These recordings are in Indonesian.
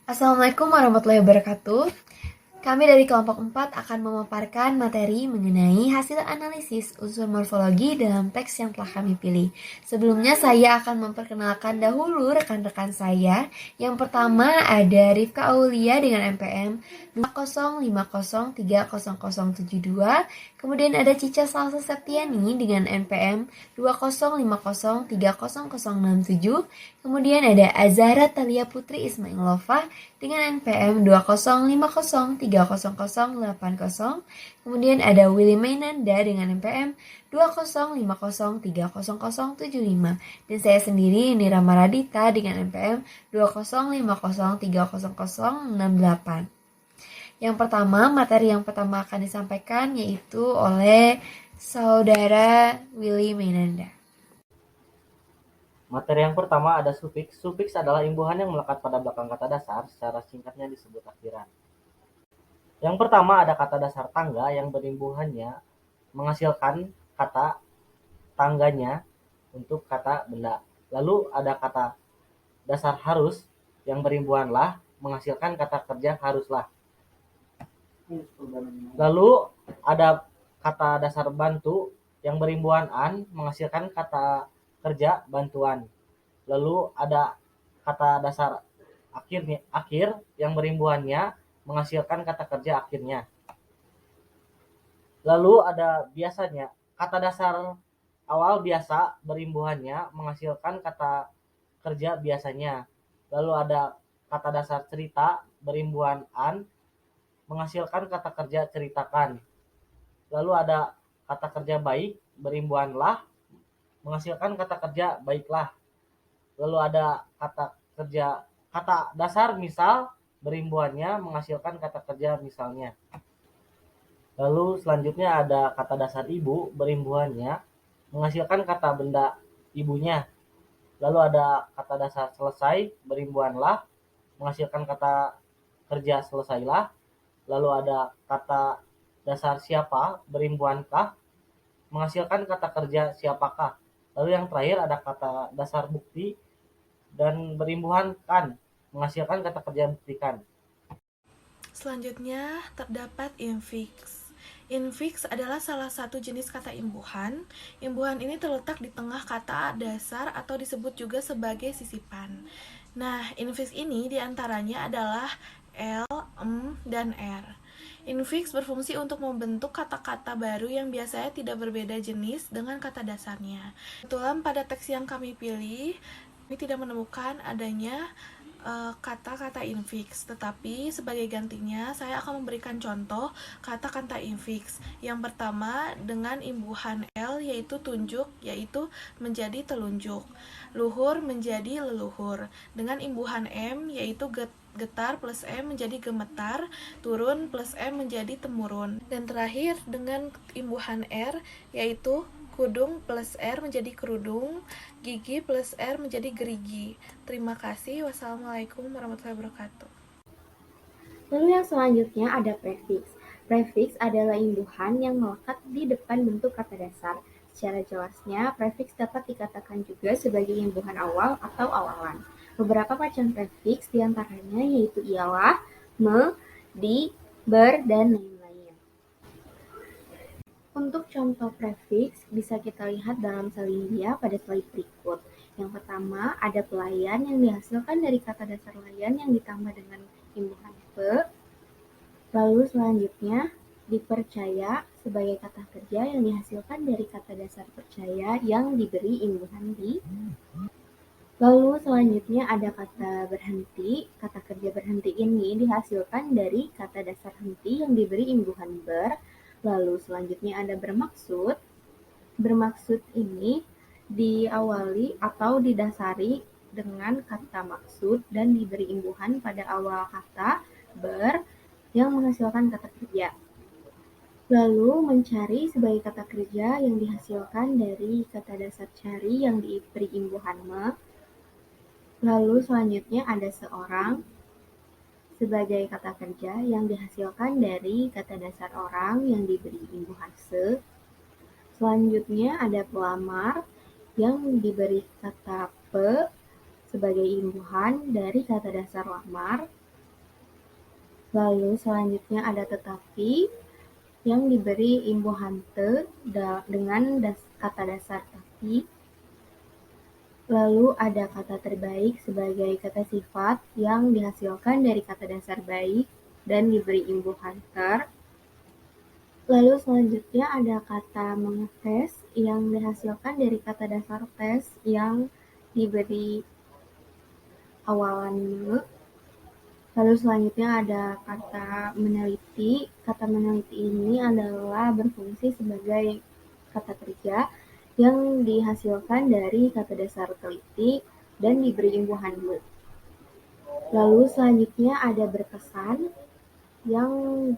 Assalamualaikum warahmatullahi wabarakatuh. Kami dari kelompok 4 akan memaparkan materi mengenai hasil analisis unsur morfologi dalam teks yang telah kami pilih. Sebelumnya saya akan memperkenalkan dahulu rekan-rekan saya. Yang pertama ada Rifka Aulia dengan NPM 2050300072. Kemudian ada Cica Salsa Septiani dengan NPM 2050300067. Kemudian ada Azahra Talia Putri Ismailova dengan NPM 20503080. Kemudian ada Willy Mainanda dengan NPM 2050300075. Dan saya sendiri Nira Maradita dengan NPM 2050300068. Yang pertama, materi yang pertama akan disampaikan yaitu oleh Saudara Willy Mainanda. Materi yang pertama ada sufiks. Sufiks adalah imbuhan yang melekat pada belakang kata dasar, secara singkatnya disebut akhiran. Yang pertama ada kata dasar tangga yang berimbuhannya menghasilkan kata tangganya untuk kata benda. Lalu ada kata dasar harus yang berimbuhan lah menghasilkan kata kerja haruslah. Lalu ada kata dasar bantu yang berimbuhan an menghasilkan kata kerja bantuan. Lalu ada kata dasar akhir yang berimbuhannya menghasilkan kata kerja akhirnya. Lalu ada biasanya, kata dasar awal biasa berimbuhannya menghasilkan kata kerja biasanya. Lalu ada kata dasar cerita berimbuhan an menghasilkan kata kerja ceritakan. Lalu ada kata kerja baik berimbuhan lah menghasilkan kata kerja baiklah. Lalu ada kata dasar misal berimbuhannya menghasilkan kata kerja misalnya. Lalu selanjutnya ada kata dasar ibu berimbuhannya menghasilkan kata benda ibunya. Lalu ada kata dasar selesai berimbuhan lah menghasilkan kata kerja selesailah. Lalu ada kata dasar siapa berimbuhan kah menghasilkan kata kerja siapakah. Lalu yang terakhir ada kata dasar bukti dan berimbuhan kan menghasilkan kata kerja buktikan. Selanjutnya terdapat infiks. Infiks adalah salah satu jenis kata imbuhan. Imbuhan ini terletak di tengah kata dasar atau disebut juga sebagai sisipan. Nah, infiks ini diantaranya adalah L, dan R. Infiks berfungsi untuk membentuk kata-kata baru yang biasanya tidak berbeda jenis dengan kata dasarnya. Kebetulan pada teks yang kami pilih, kami tidak menemukan adanya kata-kata infiks, tetapi sebagai gantinya saya akan memberikan contoh kata-kata infiks. Yang pertama dengan imbuhan L yaitu tunjuk, yaitu menjadi telunjuk. Luhur menjadi leluhur. Dengan imbuhan M yaitu getar plus M menjadi gemetar, turun plus M menjadi temurun. Dan terakhir dengan imbuhan R yaitu kudung plus R menjadi kerudung, gigi plus R menjadi gerigi. Terima kasih. Wassalamualaikum warahmatullahi wabarakatuh. Lalu yang selanjutnya ada prefiks. Prefiks adalah imbuhan yang melekat di depan bentuk kata dasar. Secara jelasnya, prefiks dapat dikatakan juga sebagai imbuhan awal atau awalan. Beberapa macam prefiks diantaranya yaitu ialah, me, di, ber, dan lain-lain. Untuk contoh prefiks bisa kita lihat dalam salindia pada slide berikut. Yang pertama ada pelayan yang dihasilkan dari kata dasar layan yang ditambah dengan imbuhan pe. Lalu selanjutnya dipercaya sebagai kata kerja yang dihasilkan dari kata dasar percaya yang diberi imbuhan di. Lalu selanjutnya ada kata berhenti. Kata kerja berhenti ini dihasilkan dari kata dasar henti yang diberi imbuhan ber. Lalu selanjutnya ada bermaksud. Bermaksud ini diawali atau didasari dengan kata maksud dan diberi imbuhan pada awal kata ber yang menghasilkan kata kerja. Lalu mencari sebagai kata kerja yang dihasilkan dari kata dasar cari yang diberi imbuhan me. Lalu selanjutnya ada seorang sebagai kata kerja yang dihasilkan dari kata dasar orang yang diberi imbuhan se. Selanjutnya ada pelamar yang diberi kata pe sebagai imbuhan dari kata dasar lamar. Lalu selanjutnya ada tetapi yang diberi imbuhan te dengan kata dasar tapi. Lalu ada kata terbaik sebagai kata sifat yang dihasilkan dari kata dasar baik dan diberi imbuhan ter. Lalu selanjutnya ada kata mengetes yang dihasilkan dari kata dasar tes yang diberi awalan me. Lalu selanjutnya ada kata meneliti. Kata meneliti ini adalah berfungsi sebagai kata kerja yang dihasilkan dari kata dasar teliti dan diberi imbuhan me. Lalu selanjutnya ada berkesan yang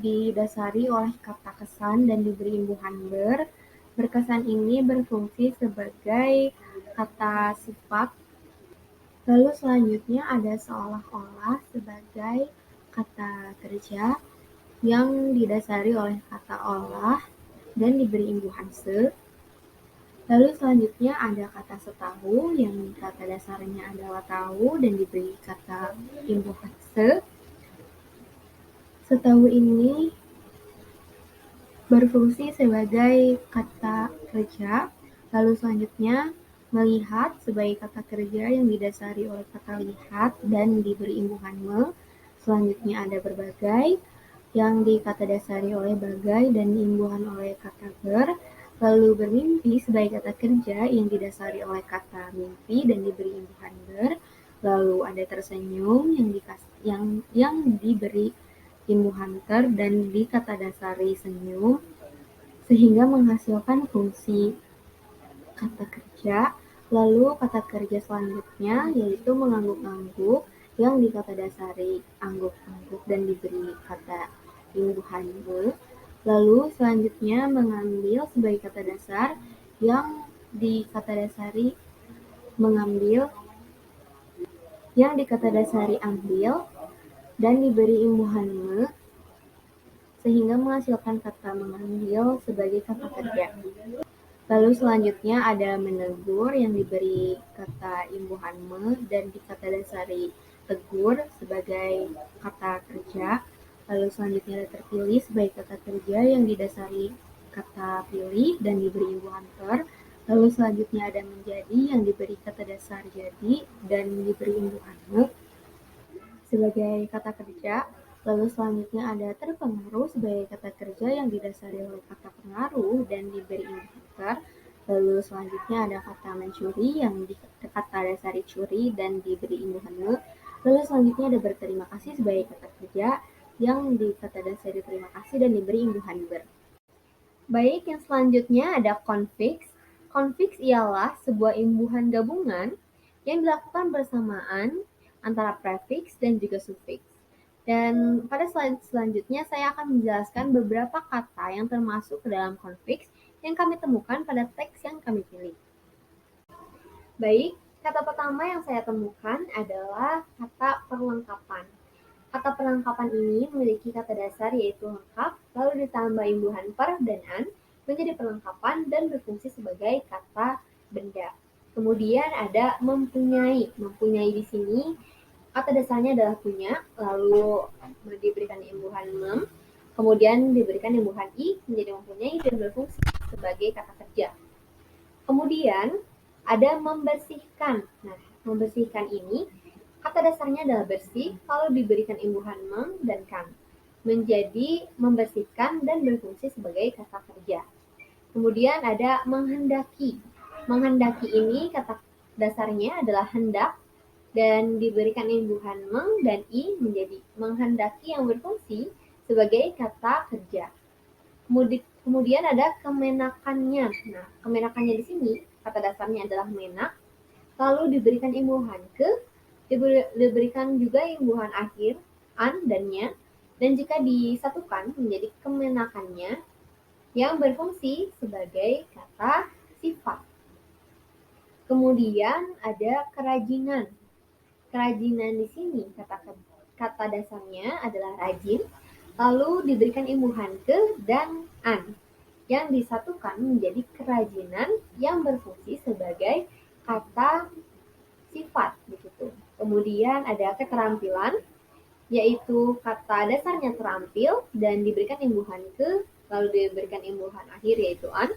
didasari oleh kata kesan dan diberi imbuhan ber. Berkesan ini berfungsi sebagai kata sifat. Lalu selanjutnya ada seolah-olah sebagai kata kerja yang didasari oleh kata olah dan diberi imbuhan se. Lalu selanjutnya ada kata setahu yang kata dasarnya adalah tahu dan diberi kata imbuhan se. Setahu ini berfungsi sebagai kata kerja. Lalu selanjutnya melihat sebagai kata kerja yang didasari oleh kata lihat dan diberi imbuhan me. Selanjutnya ada berbagai yang dikata dasari oleh bagai dan diimbuhan oleh kata ber. Lalu bermimpi sebagai kata kerja yang didasari oleh kata mimpi dan diberi imbuhan ber. Lalu ada tersenyum yang diberi imbuhan ter dan dikata dasari senyum sehingga menghasilkan fungsi kata kerja. Lalu kata kerja selanjutnya yaitu mengangguk-angguk yang dikata dasari angguk-angguk dan diberi kata imbuhan be. Lalu selanjutnya mengambil sebagai kata dasar yang dikata dasari mengambil yang dikata dasari ambil dan diberi imbuhan me sehingga menghasilkan kata mengambil sebagai kata kerja. Lalu selanjutnya ada menegur yang diberi kata imbuhan me dan dikata dasari tegur sebagai kata kerja. Lalu selanjutnya ada terpilih sebagai kata kerja yang didasari kata pilih dan diberi imbuhan ter. Lalu selanjutnya ada menjadi yang diberi kata dasar jadi dan diberi imbuhan me sebagai kata kerja. Lalu selanjutnya ada terpengaruh sebagai kata kerja yang didasari oleh kata pengaruh dan diberi imbuhan ter. Lalu selanjutnya ada kata mencuri yang dikata dasari curi dan diberi imbuhan me. Lalu selanjutnya ada berterima kasih sebagai kata kerja yang dikata dasari terima kasih dan diberi imbuhan ber. Baik, yang selanjutnya ada konfiks. Konfiks ialah sebuah imbuhan gabungan yang dilakukan bersamaan antara prefiks dan juga sufiks. Dan pada slide selanjutnya saya akan menjelaskan beberapa kata yang termasuk ke dalam konfiks yang kami temukan pada teks yang kami pilih. Baik, kata pertama yang saya temukan adalah kata perlengkapan. Kata perlengkapan ini memiliki kata dasar yaitu lengkap, lalu ditambah imbuhan per dan an, menjadi perlengkapan dan berfungsi sebagai kata benda. Kemudian ada mempunyai. Mempunyai di sini kata dasarnya adalah punya, lalu diberikan imbuhan mem, kemudian diberikan imbuhan i menjadi mempunyai dan berfungsi sebagai kata kerja. Kemudian ada membersihkan. Nah, membersihkan ini kata dasarnya adalah bersih, lalu diberikan imbuhan mem dan kan, menjadi membersihkan dan berfungsi sebagai kata kerja. Kemudian ada menghendaki. Menghendaki ini kata dasarnya adalah hendak dan diberikan imbuhan meng dan i menjadi menghendaki yang berfungsi sebagai kata kerja. Kemudian ada kemenakannya. Nah, kemenakannya di sini kata dasarnya adalah menak, lalu diberikan imbuhan ke, diberikan juga imbuhan akhir an dan nya, dan jika disatukan menjadi kemenakannya yang berfungsi sebagai kata sifat. Kemudian ada kerajinan. Kerajinan di sini kata dasarnya adalah rajin, lalu diberikan imbuhan ke dan an yang disatukan menjadi kerajinan yang berfungsi sebagai kata sifat begitu. Kemudian ada keterampilan. yaitu kata dasarnya terampil dan diberikan imbuhan ke, lalu diberikan imbuhan akhir yaitu an,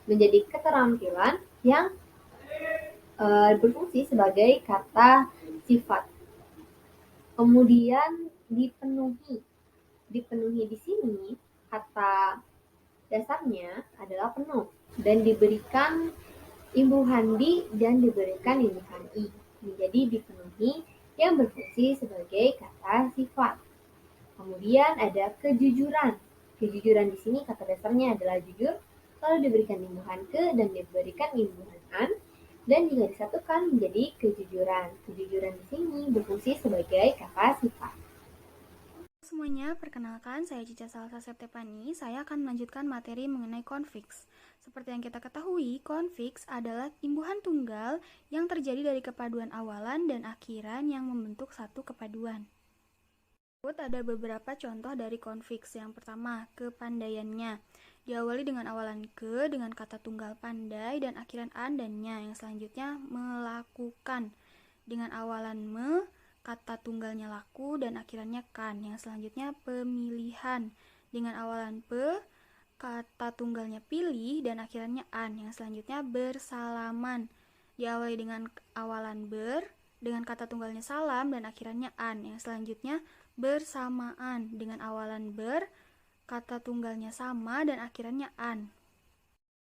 menjadi keterampilan yang berfungsi sebagai kata sifat. Kemudian dipenuhi. Dipenuhi di sini kata dasarnya adalah penuh dan diberikan imbuhan di dan diberikan imbuhan i, menjadi dipenuhi yang berfungsi sebagai kata sifat. Kemudian ada kejujuran. Kejujuran di sini kata dasarnya adalah jujur, lalu diberikan imbuhan ke dan diberikan imbuhan an, dan juga disatukan menjadi kejujuran. Kejujuran di sini berfungsi sebagai kata sifat. Semuanya, perkenalkan saya Cica Salsa Septepani. Saya akan melanjutkan materi mengenai konfiks. Seperti yang kita ketahui, konfiks adalah imbuhan tunggal yang terjadi dari kepaduan awalan dan akhiran yang membentuk satu kepaduan. Ada beberapa contoh dari konfiks. Yang pertama, kepandaiannya. Diawali dengan awalan ke dengan kata tunggal pandai dan akhiran an dan nya. Yang selanjutnya, melakukan dengan awalan me, kata tunggalnya laku dan akhirannya kan. Yang selanjutnya pemilihan dengan awalan pe, kata tunggalnya pilih dan akhirannya an. Yang selanjutnya bersalaman diawali dengan awalan ber dengan kata tunggalnya salam dan akhirannya an. Yang selanjutnya bersamaan dengan awalan ber, kata tunggalnya sama dan akhirannya an.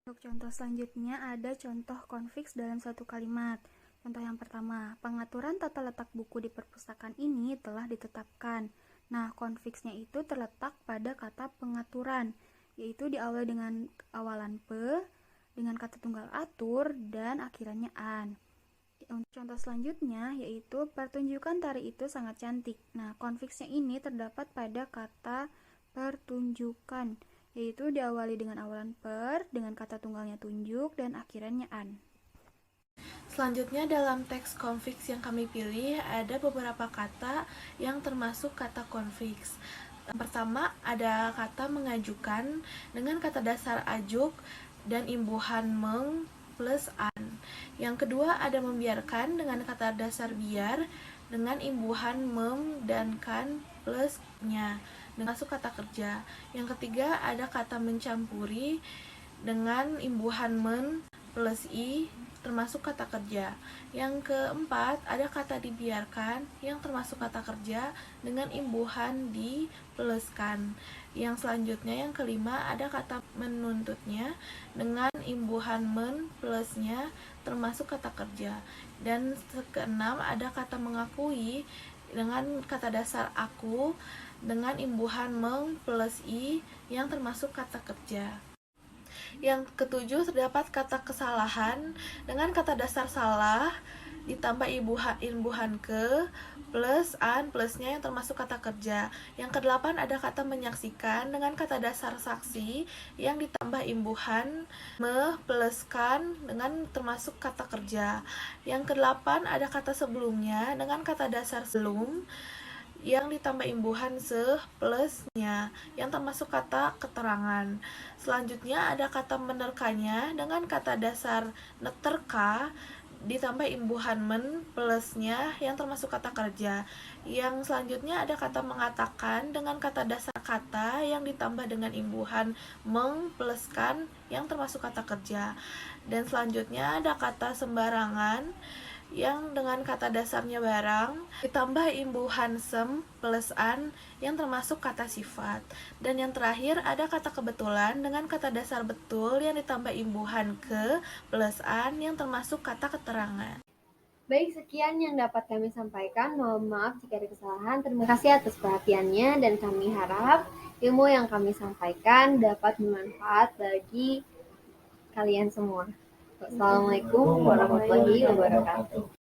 Untuk contoh selanjutnya ada contoh konfiks dalam satu kalimat. Contoh yang pertama, pengaturan tata letak buku di perpustakaan ini telah ditetapkan. Nah, konfiksnya itu terletak pada kata pengaturan, yaitu diawali dengan awalan pe, dengan kata tunggal atur, dan akhirannya an. Untuk contoh selanjutnya, yaitu pertunjukan tari itu sangat cantik. Nah, konfiksnya ini terdapat pada kata pertunjukan, yaitu diawali dengan awalan per, dengan kata tunggalnya tunjuk, dan akhirannya an. Selanjutnya dalam teks konfiks yang kami pilih ada beberapa kata yang termasuk kata konfiks. Yang pertama ada kata mengajukan dengan kata dasar ajuk dan imbuhan meng plus an. Yang kedua ada membiarkan dengan kata dasar biar dengan imbuhan mem dan kan plus nya dengan masuk kata kerja. Yang ketiga ada kata mencampuri dengan imbuhan men plus i termasuk kata kerja. Yang keempat ada kata dibiarkan yang termasuk kata kerja dengan imbuhan di plus kan. Yang selanjutnya yang kelima ada kata menuntutnya dengan imbuhan men plusnya termasuk kata kerja. Dan keenam ada kata mengakui dengan kata dasar aku dengan imbuhan meng plus i yang termasuk kata kerja. Yang ketujuh terdapat kata kesalahan dengan kata dasar salah ditambah imbuhan ke plus an plusnya yang termasuk kata kerja. Yang kedelapan ada kata menyaksikan dengan kata dasar saksi yang ditambah imbuhan me plus kan dengan termasuk kata kerja. Yang kedelapan ada kata sebelumnya dengan kata dasar sebelum yang ditambah imbuhan se plusnya yang termasuk kata keterangan. Selanjutnya ada kata menerkanya dengan kata dasar neterka ditambah imbuhan men plusnya yang termasuk kata kerja. Yang selanjutnya ada kata mengatakan dengan kata dasar kata yang ditambah dengan imbuhan meng plus kan yang termasuk kata kerja. Dan selanjutnya ada kata sembarangan yang dengan kata dasarnya barang ditambah imbuhan sem plus an yang termasuk kata sifat. Dan yang terakhir ada kata kebetulan dengan kata dasar betul yang ditambah imbuhan ke plus an yang termasuk kata keterangan. Baik, sekian yang dapat kami sampaikan. Mohon maaf jika ada kesalahan. Terima kasih atas perhatiannya dan kami harap ilmu yang kami sampaikan dapat bermanfaat bagi kalian semua. Wassalamualaikum warahmatullahi wabarakatuh.